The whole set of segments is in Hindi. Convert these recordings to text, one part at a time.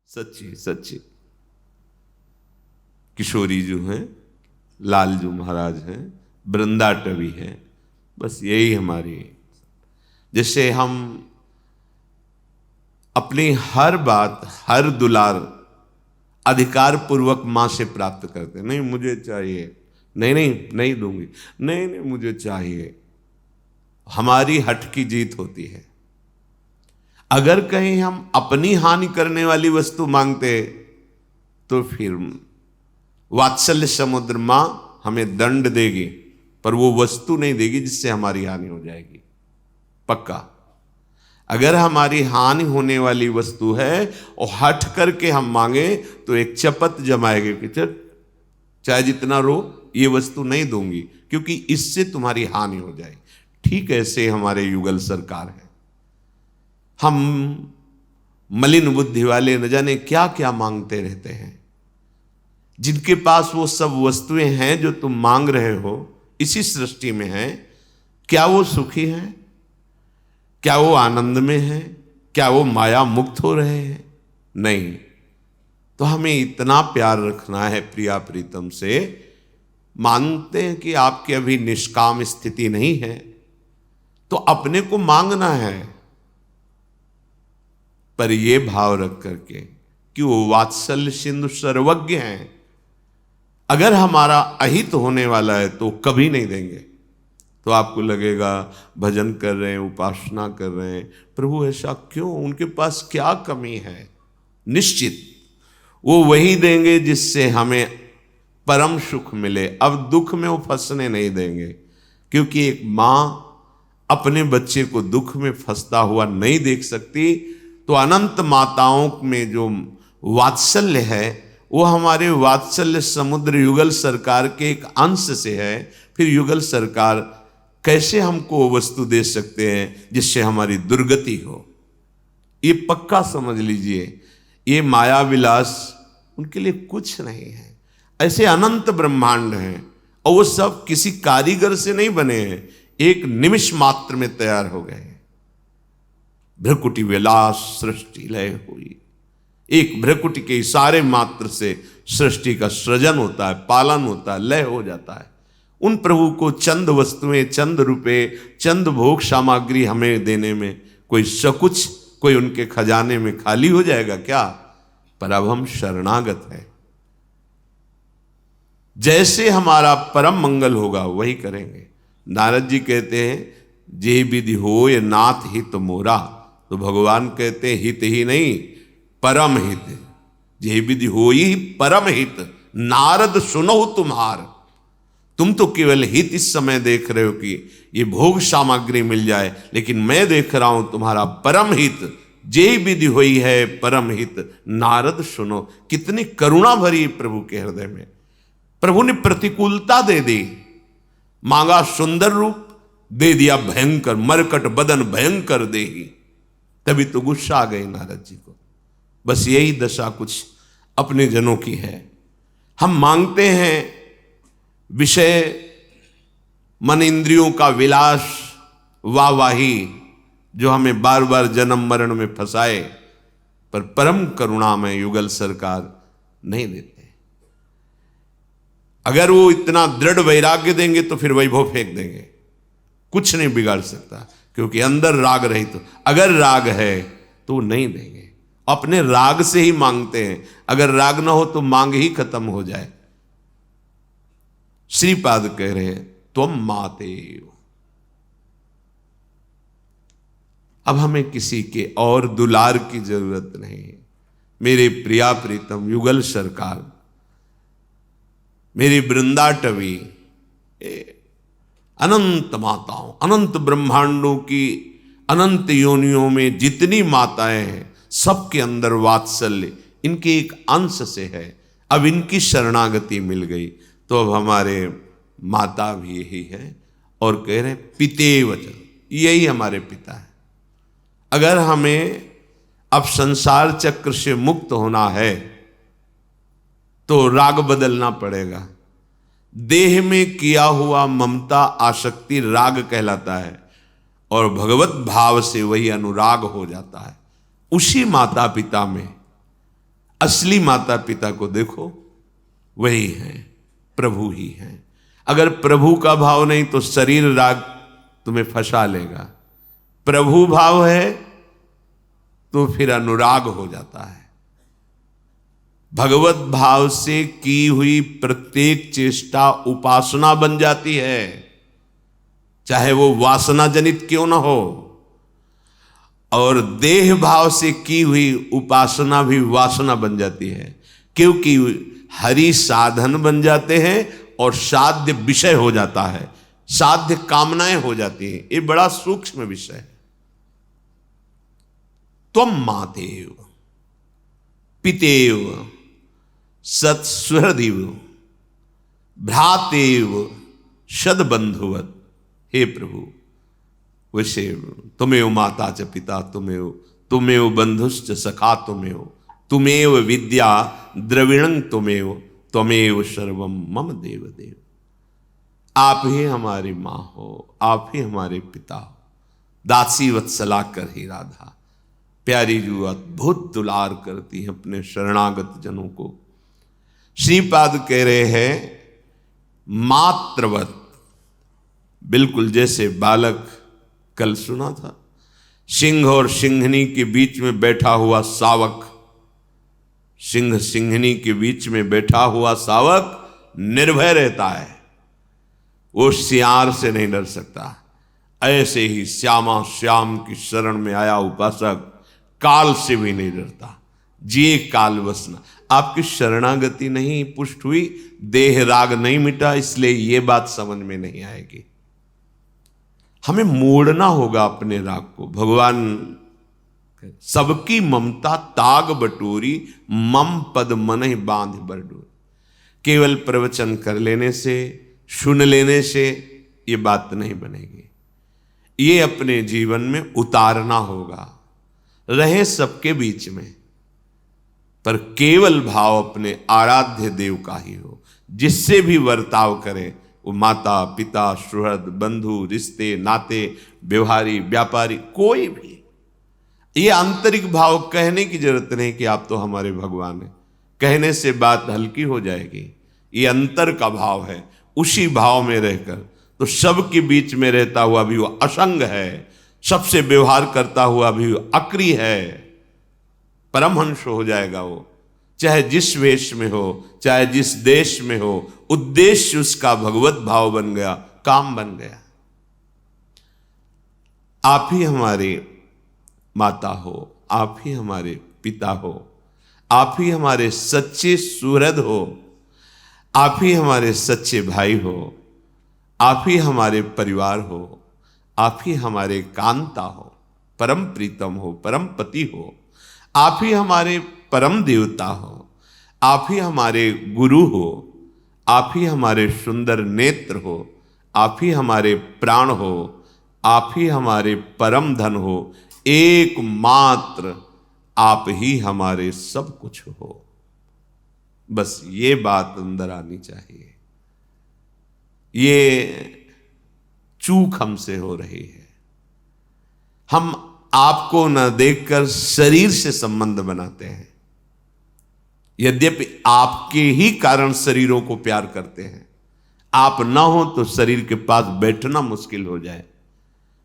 सच्ची सच्ची। किशोरी जो हैं, लालजू महाराज हैं, वृंदाटवी हैं, बस यही हमारी, जिससे हम अपनी हर बात, हर दुलार अधिकार पूर्वक मां से प्राप्त करते। नहीं मुझे चाहिए, नहीं नहीं नहीं दूंगी, नहीं नहीं मुझे चाहिए। हमारी हठ की जीत होती है। अगर कहीं हम अपनी हानि करने वाली वस्तु मांगते तो फिर वात्सल्य समुद्र मां हमें दंड देगी, पर वो वस्तु नहीं देगी जिससे हमारी हानि हो जाएगी, पक्का। अगर हमारी हानि होने वाली वस्तु है और हट करके हम मांगे तो एक चपत जमाएगी कि चल चाहे जितना रो, ये वस्तु नहीं दूंगी क्योंकि इससे तुम्हारी हानि हो जाएगी। ठीक ऐसे हमारे युगल सरकार है। हम मलिन बुद्धि वाले न जाने क्या क्या मांगते रहते हैं। जिनके पास वो सब वस्तुएं हैं जो तुम मांग रहे हो इसी सृष्टि में है, क्या वो सुखी हैं? क्या वो आनंद में हैं? क्या वो माया मुक्त हो रहे हैं? नहीं। तो हमें इतना प्यार रखना है प्रिया प्रीतम से। मानते हैं कि आपकी अभी निष्काम स्थिति नहीं है तो अपने को मांगना है, पर यह भाव रख करके कि वो वात्सल्य सिंधु सर्वज्ञ हैं। अगर हमारा अहित होने वाला है तो कभी नहीं देंगे। तो आपको लगेगा भजन कर रहे हैं, उपासना कर रहे हैं, प्रभु ऐसा क्यों, उनके पास क्या कमी है? निश्चित वो वही देंगे जिससे हमें परम सुख मिले। अब दुख में वो फंसने नहीं देंगे, क्योंकि एक मां अपने बच्चे को दुख में फंसता हुआ नहीं देख सकती। तो अनंत माताओं में जो वात्सल्य है वो हमारे वात्सल्य समुद्र युगल सरकार के एक अंश से है। फिर युगल सरकार कैसे हमको वो वस्तु दे सकते हैं जिससे हमारी दुर्गति हो? ये पक्का समझ लीजिए, ये माया विलास उनके लिए कुछ नहीं है। ऐसे अनंत ब्रह्मांड हैं और वो सब किसी कारीगर से नहीं बने हैं, एक निमिष मात्र में तैयार हो गए। भ्रकुटी विलास सृष्टि लय हुई। एक भ्रकुटी के इशारे मात्र से सृष्टि का सृजन होता है, पालन होता है, लय हो जाता है। उन प्रभु को चंद वस्तुएं, चंद रुपए, चंद भोग सामग्री हमें देने में कोई सकुच, कोई उनके खजाने में खाली हो जाएगा क्या? पर अब हम शरणागत हैं। जैसे हमारा परम मंगल होगा वही करेंगे। नारद जी कहते हैं जे विधि हो ये नाथ हित मोरा। तो भगवान कहते हैं हित ही नहीं परम हित। जे विधि हो ही परम हित, नारद सुनो तुम्हार। तुम तो केवल हित इस समय देख रहे हो कि ये भोग सामग्री मिल जाए, लेकिन मैं देख रहा हूं तुम्हारा परम हित। जे विधि हुई है परम हित, नारद सुनो। कितनी करुणा भरी प्रभु के हृदय में। प्रभु ने प्रतिकूलता दे दी, मांगा सुंदर रूप, दे दिया भयंकर, मरकट बदन भयंकर देही। तभी तो गुस्सा आ गई नारद जी को। बस यही दशा कुछ अपने जनों की है। हम मांगते हैं विषय, मन इंद्रियों का विलास, वाहवाही, जो हमें बार बार जन्म मरण में फंसाए, पर परम करुणा में युगल सरकार नहीं देते। अगर वो इतना दृढ़ वैराग्य देंगे तो फिर वैभव फेंक देंगे, कुछ नहीं बिगाड़ सकता, क्योंकि अंदर राग रही। तो अगर राग है तो नहीं देंगे। अपने राग से ही मांगते हैं। अगर राग ना हो तो मांग ही खत्म हो जाए। श्रीपाद कह रहे हैं तुम मातेव। अब हमें किसी के और दुलार की जरूरत नहीं। मेरे प्रिया प्रीतम युगल सरकार, मेरी वृंदाटवी, अनंत माताओं, अनंत ब्रह्मांडों की अनंत योनियों में जितनी माताएं हैं, सबके अंदर वात्सल्य इनके एक अंश से है। अब इनकी शरणागति मिल गई तो अब हमारे माता भी यही है। और कह रहे हैं पितेवच, यही हमारे पिता है। अगर हमें अब संसार चक्र से मुक्त होना है तो राग बदलना पड़ेगा। देह में किया हुआ ममता आसक्ति राग कहलाता है, और भगवत भाव से वही अनुराग हो जाता है। उसी माता पिता में असली माता पिता को देखो, वही हैं, प्रभु ही हैं। अगर प्रभु का भाव नहीं तो शरीर राग तुम्हें फंसा लेगा। प्रभु भाव है तो फिर अनुराग हो जाता है। भगवत भाव से की हुई प्रत्येक चेष्टा उपासना बन जाती है, चाहे वो वासना जनित क्यों ना हो। और देह भाव से की हुई उपासना भी वासना बन जाती है, क्योंकि हरि साधन बन जाते हैं और साध्य विषय हो जाता है, साध्य कामनाएं हो जाती हैं। ये बड़ा सूक्ष्म विषय है। त्वम मातेव पितेव सत्सुहृदिव भ्रातेव सद्बंधुवत्। हे प्रभु, वैसे तुमेव माता च पिता तुमेव बंधुश्च सखा तुमेव विद्या द्रविणं तुमेव सर्वम मम देव देव। आप ही हमारी माँ हो, आप ही हमारे पिता हो। दासी वत्सला कर ही राधा, प्यारी जो अद्भुत दुलार करती है अपने शरणागत जनों को। श्रीपाद कह रहे हैं मात्रवत, बिल्कुल जैसे बालक, कल सुना था, सिंह और सिंहनी के बीच में बैठा हुआ सावक, सिंह सिंहनी के बीच में बैठा हुआ सावक निर्भय रहता है, वो सियार से नहीं डर सकता। ऐसे ही श्यामा श्याम की शरण में आया उपासक काल से भी नहीं डरता। जिए काल वसना। आपकी शरणागति नहीं पुष्ट हुई, देह राग नहीं मिटा, इसलिए ये बात समझ में नहीं आएगी। हमें मोड़ना होगा अपने राग को। भगवान सबकी ममता ताग बटोरी, मम पद मन ही बांध बरडोरी। केवल प्रवचन कर लेने से, सुन लेने से ये बात नहीं बनेगी, ये अपने जीवन में उतारना होगा। रहे सबके बीच में, पर केवल भाव अपने आराध्य देव का ही हो। जिससे भी बर्ताव करें, वो माता पिता सुहृद बंधु रिश्ते नाते व्यवहारी व्यापारी कोई भी, ये आंतरिक भाव। कहने की जरूरत नहीं कि आप तो हमारे भगवान हैं, कहने से बात हल्की हो जाएगी। ये अंतर का भाव है। उसी भाव में रहकर तो सबके बीच में रहता हुआ भी वो असंग है, सबसे व्यवहार करता हुआ भी वो अक्रिय है, परमहंस हो जाएगा वो। चाहे जिस वेश में हो, चाहे जिस देश में हो, उद्देश्य उसका भगवत भाव बन गया, काम बन गया। आप ही हमारे माता हो, आप ही हमारे पिता हो, आप ही हमारे सच्चे सुहृद हो, आप ही हमारे सच्चे भाई हो, आप ही हमारे परिवार हो, आप ही हमारे कांता हो, परम प्रीतम हो, परम पति हो, आप ही हमारे परम देवता हो, आप ही हमारे गुरु हो, आप ही हमारे सुंदर नेत्र हो, आप ही हमारे प्राण हो, आप ही हमारे परम धन हो, एकमात्र आप ही हमारे सब कुछ हो। बस ये बात अंदर आनी चाहिए। ये चूक हमसे हो रही है। हम आपको न देखकर शरीर से संबंध बनाते हैं, यद्यपि आपके ही कारण शरीरों को प्यार करते हैं। आप ना हो तो शरीर के पास बैठना मुश्किल हो जाए,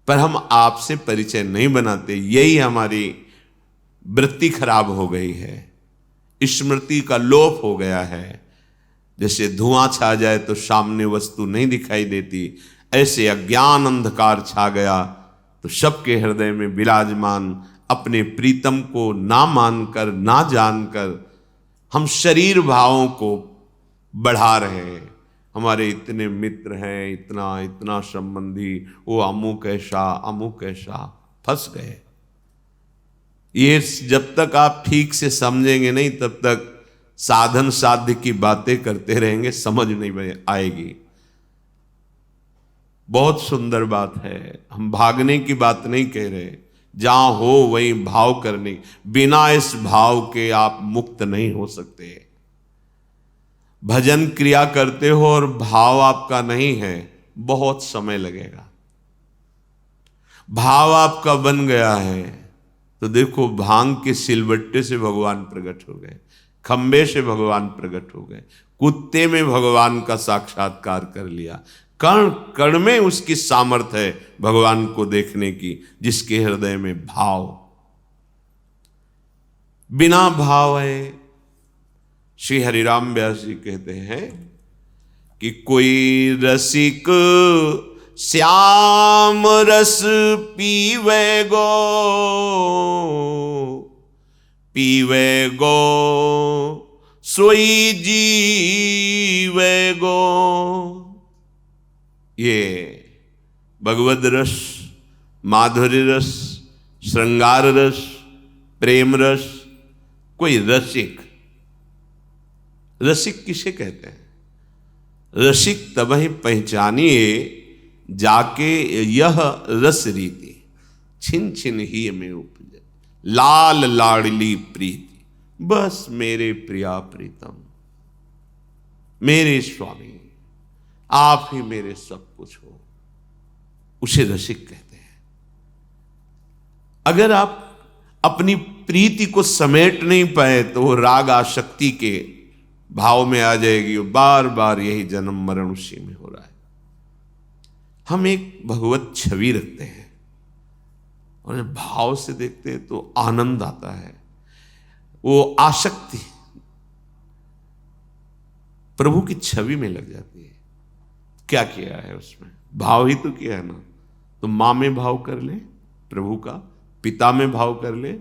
पर हम आपसे परिचय नहीं बनाते। यही हमारी वृत्ति खराब हो गई है, स्मृति का लोप हो गया है। जैसे धुआं छा जाए तो सामने वस्तु नहीं दिखाई देती, ऐसे अज्ञान अंधकार छा गया तो सबके हृदय में विराजमान अपने प्रीतम को ना मानकर, ना जानकर हम शरीर भावों को बढ़ा रहे हैं। हमारे इतने मित्र हैं, इतना इतना संबंधी, वो अमुक ऐसा, फंस गए। ये जब तक आप ठीक से समझेंगे नहीं, तब तक साधन साध्य की बातें करते रहेंगे, समझ नहीं आएगी। बहुत सुंदर बात है, हम भागने की बात नहीं कह रहे, जहां हो वहीं भाव करने। बिना इस भाव के आप मुक्त नहीं हो सकते। भजन क्रिया करते हो और भाव आपका नहीं है, बहुत समय लगेगा। भाव आपका बन गया है तो देखो, भांग के सिलबट्टे से भगवान प्रकट हो गए। खंबे से भगवान प्रकट हो गए, कुत्ते में भगवान का साक्षात्कार कर लिया। कण कण में उसकी सामर्थ्य है भगवान को देखने की, जिसके हृदय में भाव। बिना भाव है, श्री हरिराम व्यास जी कहते हैं कि कोई रसिक श्याम रस पीवे गो, पीवे गो सोई जीवे गो। ये भगवद रस, माधुर्य रस, श्रृंगार रस, प्रेम रस, कोई रसिक। रसिक किसे कहते हैं? रसिक तबहि पहचानिए जाके यह रस रीति, छिन छिन ही में उपजे लाल लाडली प्रीति। बस मेरे प्रिया प्रीतम, मेरे स्वामी, आप ही मेरे सब कुछ हो, उसे रसिक कहते हैं। अगर आप अपनी प्रीति को समेट नहीं पाए तो वो राग आसक्ति के भाव में आ जाएगी, बार बार यही जन्म मरण उसी में हो रहा है। हम एक भगवत छवि रखते हैं और जब भाव से देखते हैं तो आनंद आता है। वो आसक्ति प्रभु की छवि में लग जाती है। क्या किया है उसमें? भाव ही तो किया है ना। तो मां में भाव कर ले प्रभु का, पिता में भाव कर ले,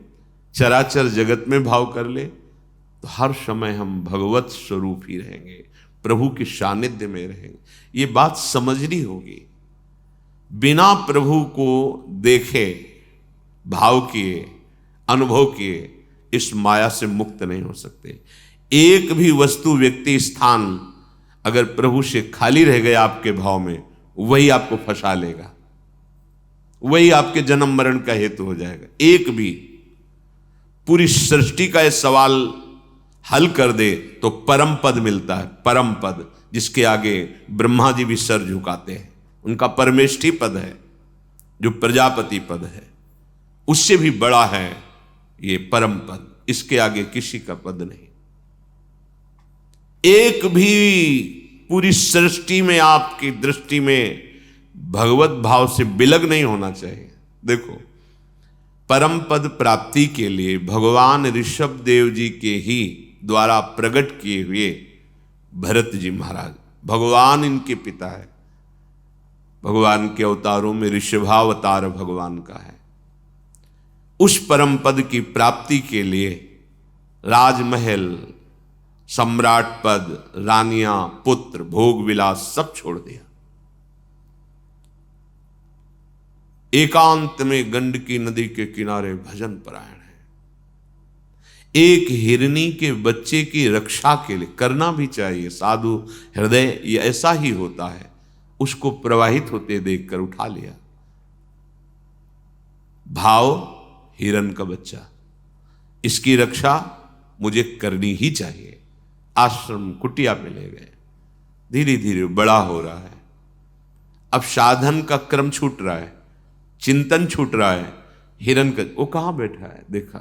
चराचर जगत में भाव कर ले, तो हर समय हम भगवत स्वरूप ही रहेंगे, प्रभु के सानिध्य में रहेंगे। ये बात समझनी होगी। बिना प्रभु को देखे, भाव किए, अनुभव किए, इस माया से मुक्त नहीं हो सकते। एक भी वस्तु, व्यक्ति, स्थान अगर प्रभु से खाली रह गया आपके भाव में, वही आपको फंसा लेगा, वही आपके जन्म मरण का हेतु हो जाएगा। एक भी पूरी सृष्टि का यह सवाल हल कर दे तो परम पद मिलता है। परम पद, जिसके आगे ब्रह्मा जी भी सर झुकाते हैं, उनका परमेष्ठी पद है, जो प्रजापति पद है, उससे भी बड़ा है ये परम पद। इसके आगे किसी का पद नहीं। एक भी पूरी सृष्टि में आपकी दृष्टि में भगवत भाव से विलग नहीं होना चाहिए। देखो, परम पद प्राप्ति के लिए भगवान ऋषभ देव जी के ही द्वारा प्रकट किए हुए भरत जी महाराज, भगवान इनके पिता है। भगवान के अवतारों में ऋषभावतार भगवान का है। उस परम पद की प्राप्ति के लिए राजमहल, सम्राट पद, रानियां, पुत्र, भोग विलास सब छोड़ दिया। एकांत में गंडकी नदी के किनारे भजन परायण है। एक हिरनी के बच्चे की रक्षा के लिए करना भी चाहिए। साधु हृदय ये ऐसा ही होता है। उसको प्रवाहित होते देखकर उठा लिया। भाव हिरन का बच्चा, इसकी रक्षा मुझे करनी ही चाहिए। आश्रम कुटिया पे ले गए। धीरे धीरे बड़ा हो रहा है। अब साधन का क्रम छूट रहा है, चिंतन छूट रहा है। हिरन का वो कहाँ बैठा है देखा,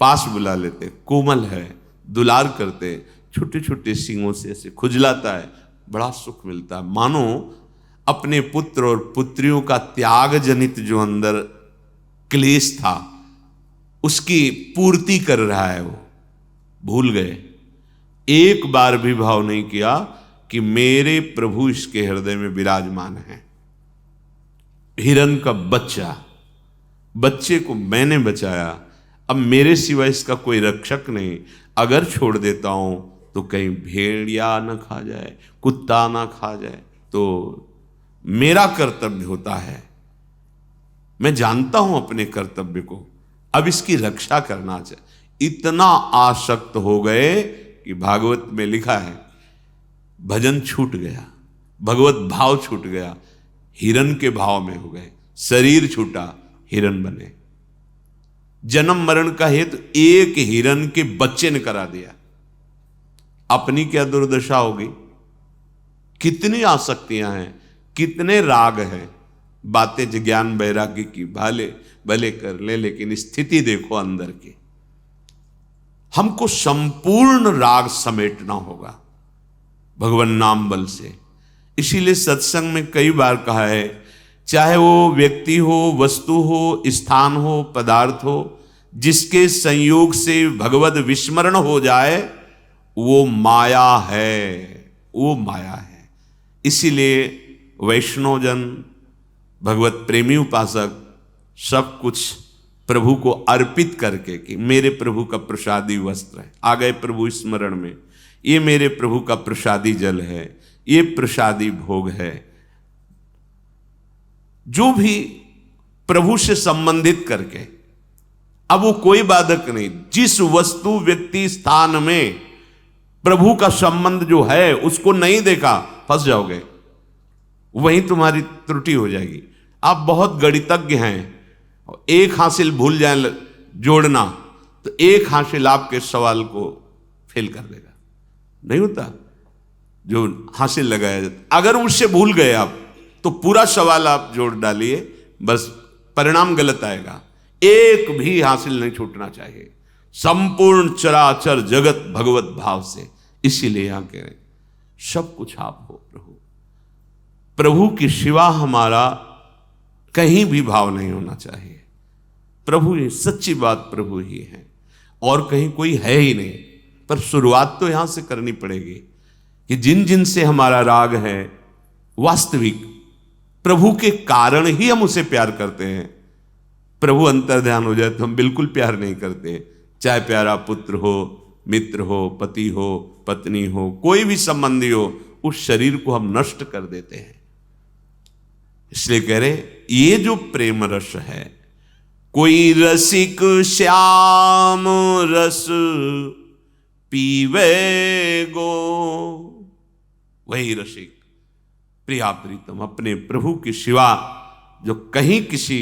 पास बुला लेते, कोमल है, दुलार करते, छोटे छोटे सींगों से ऐसे खुजलाता है, बड़ा सुख मिलता है। मानो अपने पुत्र और पुत्रियों का त्याग जनित जो अंदर क्लेश था, उसकी पूर्ति कर रहा है। वो भूल गए, एक बार भी भाव नहीं किया कि मेरे प्रभु इसके हृदय में विराजमान है। हिरन का बच्चा, बच्चे को मैंने बचाया, अब मेरे सिवा इसका कोई रक्षक नहीं। अगर छोड़ देता हूं तो कहीं भेड़िया न खा जाए, कुत्ता ना खा जाए, तो मेरा कर्तव्य होता है। मैं जानता हूं अपने कर्तव्य को, अब इसकी रक्षा करना चाहिए। इतना आसक्त हो गए कि भागवत में लिखा है भजन छूट गया, भगवत भाव छूट गया, हिरन के भाव में हो गए। शरीर छूटा, हिरन बने। जन्म मरण का हेतु एक हिरन के बच्चे ने करा दिया। अपनी क्या दुर्दशा होगी। कितनी आसक्तियां हैं, कितने राग हैं। बातें ज्ञान वैराग्य की भले भले कर ले, लेकिन स्थिति देखो अंदर की। हमको संपूर्ण राग समेटना होगा भगवान नाम बल से। इसीलिए सत्संग में कई बार कहा है, चाहे वो व्यक्ति हो, वस्तु हो, स्थान हो, पदार्थ हो, जिसके संयोग से भगवत विस्मरण हो जाए वो माया है, वो माया है। इसीलिए वैष्णवजन, भगवत प्रेमी उपासक सब कुछ प्रभु को अर्पित करके कि मेरे प्रभु का प्रसादी वस्त्र है, आ गए प्रभु स्मरण में, ये मेरे प्रभु का प्रसादी जल है, ये प्रसादी भोग है, जो भी प्रभु से संबंधित करके। अब वो कोई बाधक नहीं, जिस वस्तु, व्यक्ति, स्थान में प्रभु का संबंध जो है उसको नहीं देखा, फंस जाओगे, वहीं तुम्हारी त्रुटि हो जाएगी। आप बहुत गणितज्ञ हैं, एक हासिल भूल जाए जोड़ना तो एक हासिल आपके सवाल को फेल कर देगा। नहीं होता जो हासिल लगाया जाता, अगर उससे भूल गए आप तो पूरा सवाल आप जोड़ डालिए, बस परिणाम गलत आएगा। एक भी हासिल नहीं छूटना चाहिए, संपूर्ण चराचर जगत भगवत भाव से। इसीलिए यहां कह रहे सब कुछ आप हो प्रभु, प्रभु के सिवा हमारा कहीं भी भाव नहीं होना चाहिए। प्रभु ही सच्ची बात, प्रभु ही है और कहीं कोई है ही नहीं। पर शुरुआत तो यहां से करनी पड़ेगी कि जिन जिन से हमारा राग है, वास्तविक प्रभु के कारण ही हम उसे प्यार करते हैं। प्रभु अंतर्ध्यान हो जाए तो हम बिल्कुल प्यार नहीं करते, चाहे प्यारा पुत्र हो, मित्र हो, पति हो, पत्नी हो, कोई भी संबंधी हो, उस शरीर को हम नष्ट कर देते हैं। इसलिए कह रहे ये जो प्रेम रस है, कोई रसिक श्याम रस पीवे गो, वही रसिक प्रिया प्रीतम अपने प्रभु के सिवा जो कहीं किसी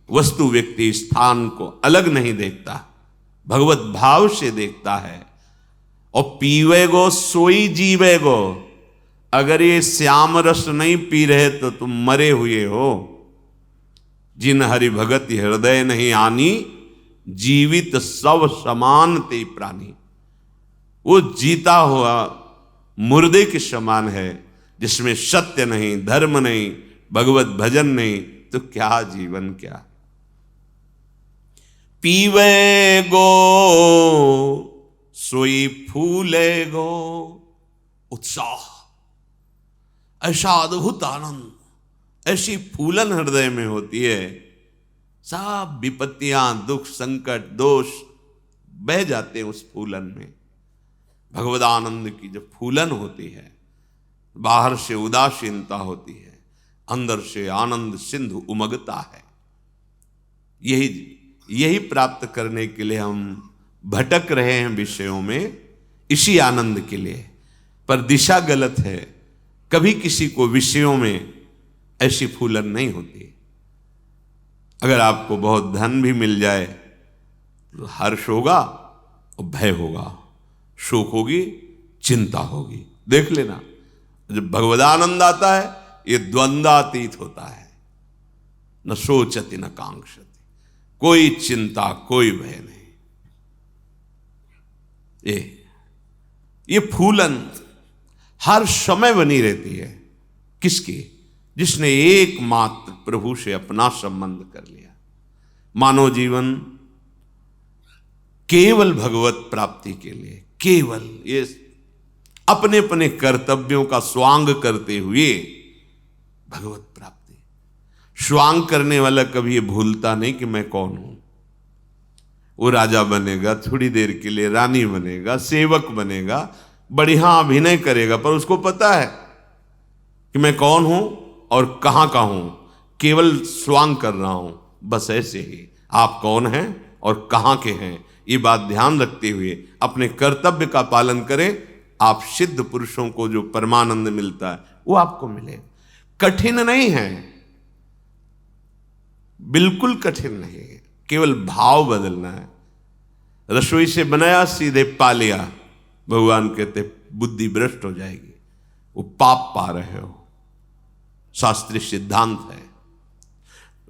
वस्तु, व्यक्ति, स्थान को अलग नहीं देखता, भगवत भाव से देखता है। और पीवे गो सोई जीवे गो, अगर ये श्याम रस नहीं पी रहे तो तुम मरे हुए हो। जिन हरि भगत हृदय नहीं आनी, जीवित सब समान ते प्राणी। वो जीता हुआ मुर्दे के समान है, जिसमें सत्य नहीं, धर्म नहीं, भगवत भजन नहीं, तो क्या जीवन क्या। पीवे गो सोई फूले गो, उत्साह, ऐसा अद्भुत आनंद, ऐसी फूलन हृदय में होती है, सब विपत्तियां, दुख, संकट, दोष बह जाते हैं उस फूलन में। भगवद आनंद की जब फूलन होती है, बाहर से उदासीनता होती है, अंदर से आनंद सिंधु उमगता है। यही प्राप्त करने के लिए हम भटक रहे हैं विषयों में, इसी आनंद के लिए। पर दिशा गलत है, कभी किसी को विषयों में ऐसी फूलन नहीं होती। अगर आपको बहुत धन भी मिल जाए तो हर्ष होगा और भय होगा, शोक होगी, चिंता होगी। देख लेना, जब भगवदानंद आता है ये द्वंद्वातीत होता है, न सोचति न कांक्षति, कोई चिंता, कोई भय नहीं। ये फूलन हर समय बनी रहती है। किसकी? जिसने एकमात्र प्रभु से अपना संबंध कर लिया। मानव जीवन केवल भगवत प्राप्ति के लिए, केवल ये अपने अपने कर्तव्यों का स्वांग करते हुए भगवत प्राप्ति। स्वांग करने वाला कभी ये भूलता नहीं कि मैं कौन हूं। वो राजा बनेगा, थोड़ी देर के लिए रानी बनेगा, सेवक बनेगा, बढ़िया अभिनय करेगा, पर उसको पता है कि मैं कौन हूं और कहां का हूं। केवल स्वांग कर रहा हूं, बस ऐसे ही। आप कौन हैं और कहां के हैं, ये बात ध्यान रखते हुए अपने कर्तव्य का पालन करें। आप सिद्ध पुरुषों को जो परमानंद मिलता है वो आपको मिले। कठिन नहीं है, बिल्कुल कठिन नहीं है, केवल भाव बदलना है। रसोई से बनाया सीधे पा लिया, भगवान कहते बुद्धि भ्रष्ट हो जाएगी, वो पाप पा रहे हो। शास्त्रीय सिद्धांत है।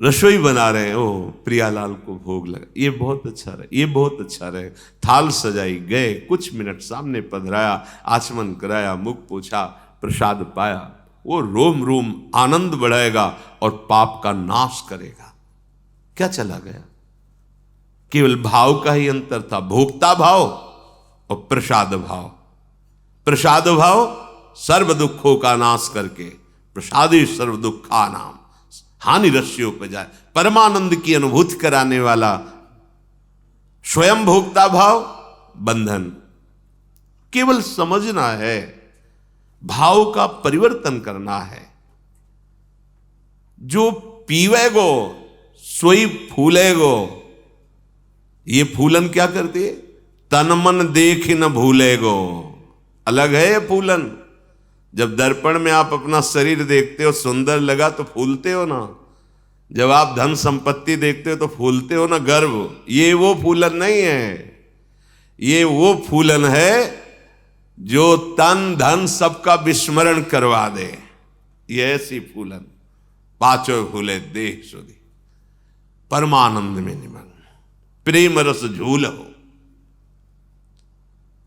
रसोई बना रहे हैं, ओ प्रियालाल को भोग लगा, ये बहुत अच्छा रहे, ये बहुत अच्छा रहे। थाल सजाई, गए, कुछ मिनट सामने पधराया, आचमन कराया, मुख पोछा, प्रसाद पाया, वो रोम रोम आनंद बढ़ाएगा और पाप का नाश करेगा। क्या चला गया? केवल भाव का ही अंतर था, भोक्ता भाव और प्रसाद भाव। प्रसाद भाव सर्व दुखों का नाश करके, प्रसादी सर्व दुखा नाम, हानि रस्यों पे जाए, परमानंद की अनुभूति कराने वाला स्वयं भोक्ता भाव बंधन। केवल समझना है, भाव का परिवर्तन करना है। जो पीवेगो सोई फूलेगो, ये फूलन क्या करती है? तन मन देख न भूलेगो। अलग है ये फूलन। जब दर्पण में आप अपना शरीर देखते हो, सुंदर लगा तो फूलते हो ना। जब आप धन संपत्ति देखते हो तो फूलते हो ना, गर्व। ये वो फूलन नहीं है, ये वो फूलन है जो तन धन सबका विस्मरण करवा दे। ये ऐसी फूलन, पांचों फूले देह सुधी, परमानंद में निमग्न, प्रेम रस झूल हो,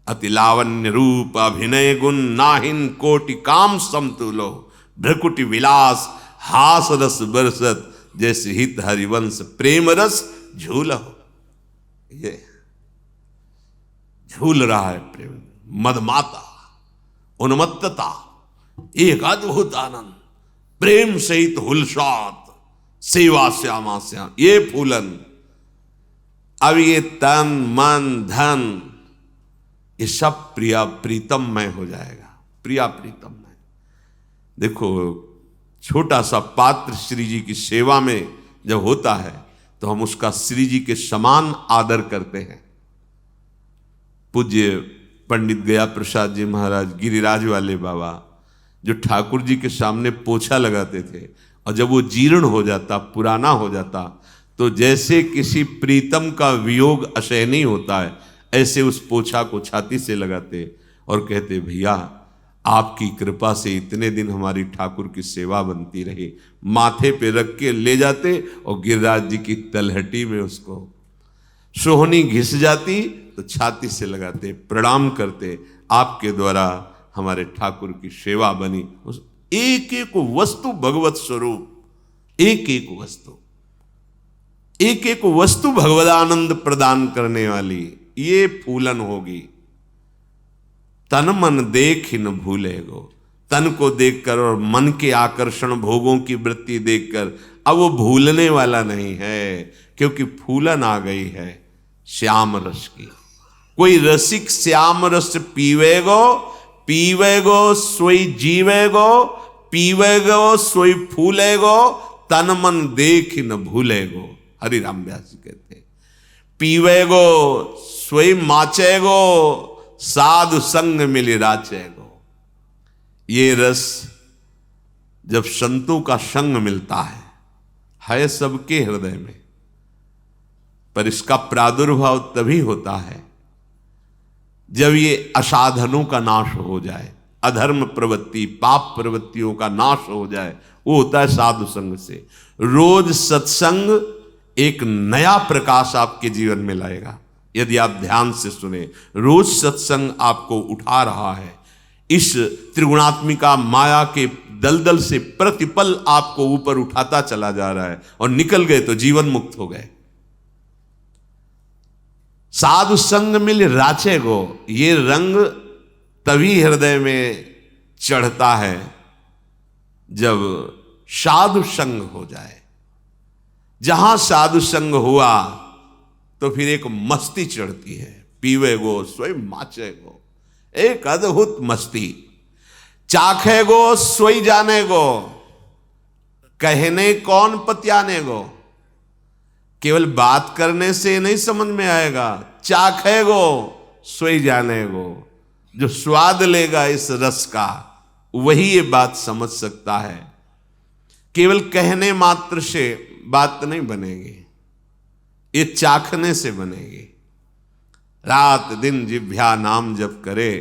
अति लावण्य रूप अभिनय गुण, नाहिन कोटि काम समतुलो, भ्रकुटि विलास हास रस बरसत, जैसे हित हरिवंश प्रेम रस झूल हो। ये झूल रहा है प्रेम, मदमाता, उन्मत्तता, एक अद्भुत आनंद, प्रेम सहित हुलसात, सेवा श्यामा श्याम, ये फूलन। अब ये तन मन धन ये सब प्रिया प्रीतममय हो जाएगा, प्रिया प्रीतममय। देखो, छोटा सा पात्र श्री जी की सेवा में जब होता है तो हम उसका श्री जी के समान आदर करते हैं। पूज्य पंडित गया प्रसाद जी महाराज, गिरिराज वाले बाबा, जो ठाकुर जी के सामने पोछा लगाते थे, और जब वो जीर्ण हो जाता, पुराना हो जाता, तो जैसे किसी प्रीतम का वियोग असहनीय होता है, ऐसे उस पोछा को छाती से लगाते और कहते, भैया आपकी कृपा से इतने दिन हमारी ठाकुर की सेवा बनती रही। माथे पे रख के ले जाते और गिरिराज जी की तलहटी में उसको सोहनी घिस जाती तो छाती से लगाते, प्रणाम करते, आपके द्वारा हमारे ठाकुर की सेवा बनी। उस एक एक वस्तु भगवत स्वरूप, एक एक वस्तु, एक एक वस्तु भगवदानंद प्रदान करने वाली, ये फूलन होगी। तन मन देख न भूलेगो, तन को देखकर और मन के आकर्षण भोगों की वृत्ति देखकर अब वो भूलने वाला नहीं है, क्योंकि फूलन आ गई है श्याम रस की। कोई रसिक श्याम रस पीवेगो, पीवेगो सोई जीवेगो, पीवेगो सोई फूलेगो, तन मन देख न भूलेगो। हरि राम व्यास जी कहते हैं, पीवेगो सोई माचेगो, साधु संग मिली राचेगो। ये रस जब संतों का संग मिलता है सबके हृदय में, पर इसका प्रादुर्भाव तभी होता है जब ये असाधनों का नाश हो जाए, अधर्म प्रवृत्ति, पाप प्रवृत्तियों का नाश हो जाए। वो होता है साधु संग से। रोज सत्संग एक नया प्रकाश आपके जीवन में लाएगा, यदि आप ध्यान से सुने। रोज सत्संग आपको उठा रहा है, इस त्रिगुणात्मिका माया के दलदल से प्रतिपल आपको ऊपर उठाता चला जा रहा है, और निकल गए तो जीवन मुक्त हो गए। साधु संग मिल राचे गो, ये रंग तभी हृदय में चढ़ता है जब साधु संग हो जाए। जहां साधु संग हुआ तो फिर एक मस्ती चढ़ती है, पीवे गो स्वयं माचे गो, एक अद्भुत मस्ती। चाखे गो सोई जाने गो, कहने कौन पत्याने गो। केवल बात करने से नहीं समझ में आएगा, चाखे गो सोई जाने गो। जो स्वाद लेगा इस रस का वही ये बात समझ सकता है। केवल कहने मात्र से बात नहीं बनेगी, ये चाखने से बनेगी। रात दिन जिह्वा नाम जप करे,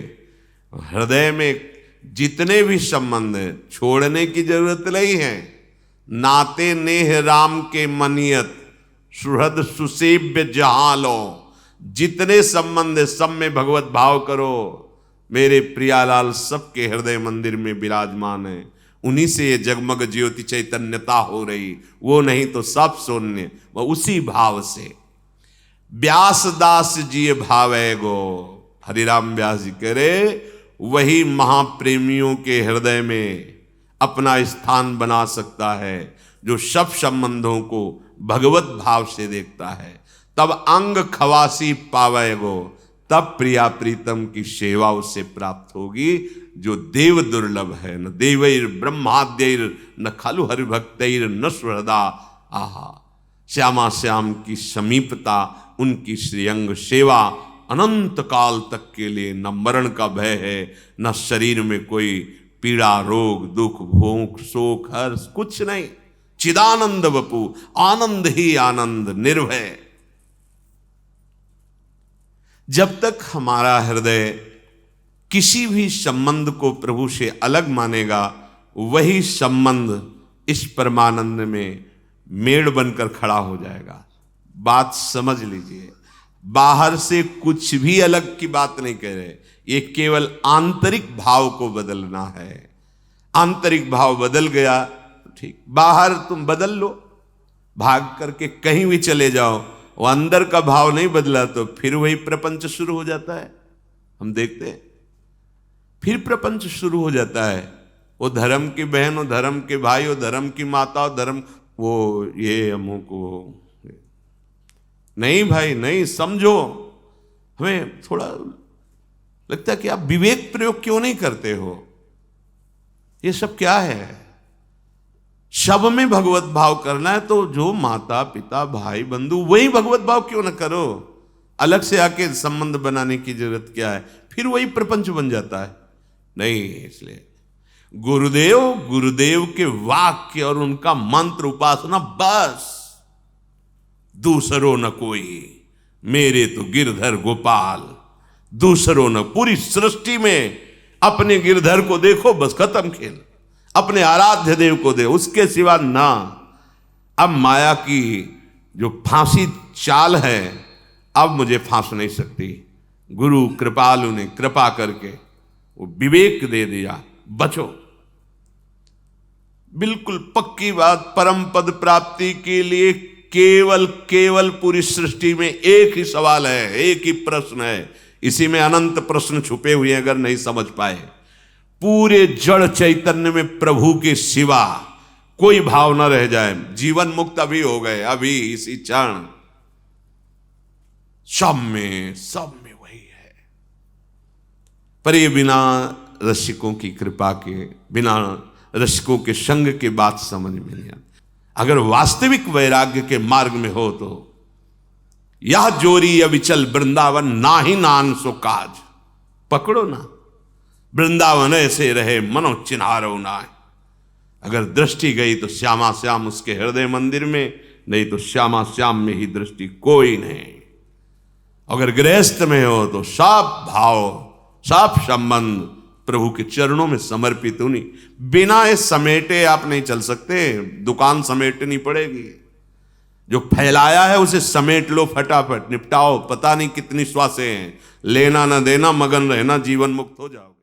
हृदय में जितने भी संबंध हैं छोड़ने की जरूरत नहीं है। नाते नेह राम के मनियत, सुहृद सुसेव्य जहां लो। जितने संबंध है सब में भगवत भाव करो। मेरे प्रियालाल सबके हृदय मंदिर में विराजमान है, उन्हीं से ये जगमग ज्योति चैतन्यता हो रही, वो नहीं तो सब शून्य। वह उसी भाव से व्यास दास जी भावे गो। हरिराम व्यास जी कह रहे वही महाप्रेमियों के हृदय में अपना स्थान बना सकता है जो सब संबंधों को भगवत भाव से देखता है। तब अंग खवासी पावेगो, तब प्रिया प्रीतम की सेवा उससे प्राप्त होगी जो देव दुर्लभ है। न देवैर ब्रह्माद्यैर न खलु हरिभक्तैर न सुहृदा। आहा, श्यामा श्याम की समीपता, उनकी श्रीअंग सेवा अनंत काल तक के लिए। न मरण का भय है, न शरीर में कोई पीड़ा, रोग, दुख, भूख, शोक, हर्ष, कुछ नहीं। चिदानंद वपु, आनंद ही आनंद, निर्भय। जब तक हमारा हृदय किसी भी संबंध को प्रभु से अलग मानेगा, वही संबंध इस परमानंद में मेड़ बनकर खड़ा हो जाएगा। बात समझ लीजिए, बाहर से कुछ भी अलग की बात नहीं कह रहे, ये केवल आंतरिक भाव को बदलना है। आंतरिक भाव बदल गया तो ठीक, बाहर तुम बदल लो, भाग करके कहीं भी चले जाओ, वो अंदर का भाव नहीं बदला तो फिर वही प्रपंच शुरू हो जाता है। हम देखते हैं फिर प्रपंच शुरू हो जाता है। वो धर्म की बहन, वो धर्म के भाई, वो धर्म की माता, वो धर्म, वो ये अमुक, वो नहीं भाई नहीं, समझो। हमें थोड़ा लगता है कि आप विवेक प्रयोग क्यों नहीं करते हो? ये सब क्या है? सब में भगवत भाव करना है तो जो माता पिता भाई बंधु, वही भगवत भाव क्यों न करो? अलग से आके संबंध बनाने की जरूरत क्या है? फिर वही प्रपंच बन जाता है। नहीं, इसलिए गुरुदेव के वाक्य और उनका मंत्र उपासना, बस दूसरों न कोई, मेरे तो गिरधर गोपाल, दूसरों न। पूरी सृष्टि में अपने गिरधर को देखो, बस खत्म खेल। अपने आराध्य देव को दे, उसके सिवा ना। अब माया की जो फांसी चाल है, अब मुझे फांस नहीं सकती। गुरु कृपालु ने कृपा करके वो विवेक दे दिया, बचो। बिल्कुल पक्की बात, परम पद प्राप्ति के लिए केवल पूरी सृष्टि में एक ही सवाल है, एक ही प्रश्न है। इसी में अनंत प्रश्न छुपे हुए हैं, अगर नहीं समझ पाए। पूरे जड़ चैतन्य में प्रभु के सिवा कोई भाव न रह जाए। जीवन मुक्त अभी हो गए, अभी इसी क्षण। सब में वही है। पर ये बिना रसिकों की कृपा के, बिना रसिकों के संग के बात समझ में नहीं आती। अगर वास्तविक वैराग्य के मार्ग में हो तो यह जोरी अविचल वृंदावन ना ही नान सो काज। पकड़ो ना, वृंदावन ऐसे रहे मनो चिन्हारो ना। अगर दृष्टि गई तो श्यामा श्याम उसके हृदय मंदिर में, नहीं तो श्यामा श्याम में ही दृष्टि कोई नहीं। अगर गृहस्थ में हो तो सब भाव, सब संबंध प्रभु के चरणों में समर्पित होनी। बिना इस समेटे आप नहीं चल सकते। दुकान समेटनी पड़ेगी। जो फैलाया है उसे समेट लो, फटाफट निपटाओ। पता नहीं कितनी श्वासें हैं, लेना ना देना, मगन रहना, जीवन मुक्त हो जाओ।